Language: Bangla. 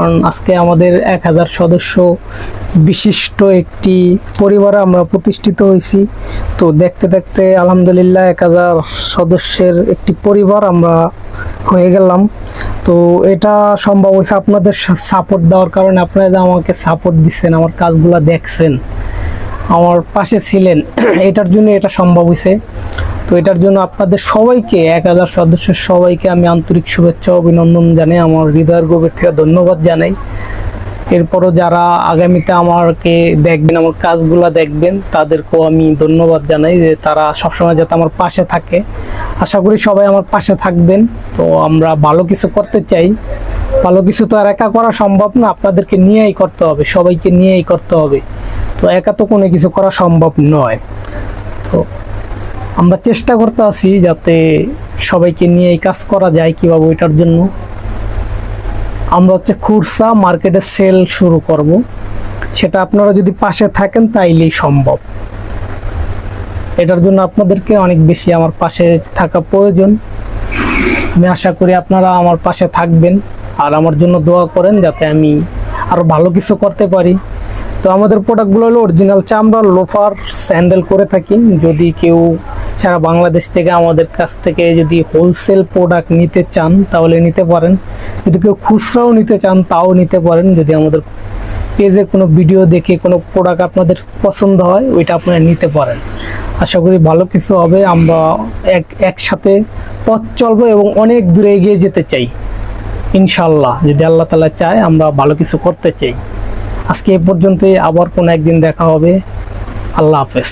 কারণ আজকে আমাদের 1000 সদস্য বিশিষ্ট একটি পরিবারে আমরা প্রতিষ্ঠিত হয়েছি। তো দেখতে দেখতে আলহামদুলিল্লাহ 1000 সদস্যের একটি পরিবার আমরা হয়ে গেলাম। তো এটা সম্ভব হয়েছে আপনাদের সাপোর্ট দেওয়ার কারণে। আপনারা আমাকে সাপোর্ট দিচ্ছেন, আমার কাজগুলো দেখছেন, আমার পাশে ছিলেন, এটার জন্য এটা সম্ভব হয়েছে। তো এটার জন্য আপনাদের সবাইকে, 1000 সদস্যের সবাইকে আমি আন্তরিক শুভেচ্ছা অভিনন্দন জানাই, আমার হৃদয়ের গভীর থেকে ধন্যবাদ জানাই। এরপরও যারা আগামীতে আমাকে দেখবেন, আমার কাজগুলো দেখবেন, তাদেরকেও আমি ধন্যবাদ জানাই যে তারা সবসময় যাতে আমার পাশে থাকে। আশা করি সবাই আমার পাশে থাকবেন। তো আমরা ভালো কিছু করতে চাই, ভালো কিছু তো আর একা করা সম্ভব না, আপনাদেরকে নিয়েই করতে হবে, সবাইকে নিয়েই করতে হবে। তো একা তো কোনো কিছু করা সম্ভব নয়। তো আমরা চেষ্টা করতে আছি যাতে সবাইকে নিয়ে এই কাজ করা যায়। কীভাবে? ওইটার জন্য আমরা খুচরা মার্কেটে সেল শুরু করব, সেটা আপনারা যদি পাশে থাকেন তাইলেই সম্ভব। এটার জন্য আপনাদেরকে অনেক বেশি আমার পাশে থাকা প্রয়োজন। আমি আশা করি আপনারা আমার পাশে থাকবেন আর আমার জন্য দোয়া করেন যাতে আমি আরও ভালো কিছু করতে পারি। তো আমাদের প্রোডাক্টগুলো হলো অরিজিনাল চামড়ার লোফার স্যান্ডেল করে থাকি। যদি কেউ সারা বাংলাদেশ থেকে আমাদের কাছ থেকে যদি হোলসেল প্রোডাক্ট নিতে চান তাহলে নিতে পারেন, যদি কেউ খুচরাও নিতে চান তাও নিতে পারেন। যদি আমাদের পেজে কোনো ভিডিও দেখে কোনো প্রোডাক্ট আপনাদের পছন্দ হয় ওইটা আপনারা নিতে পারেন। আশা করি ভালো কিছু হবে। আমরা একসাথে পথ চলবো এবং অনেক দূরে এগিয়ে যেতে চাই ইনশাল্লাহ। যদি আল্লাহ তাআলা চায় আমরা ভালো কিছু করতে চাই। আজকে এ পর্যন্তই, আবার কোনো একদিন দেখা হবে। আল্লাহ হাফেজ।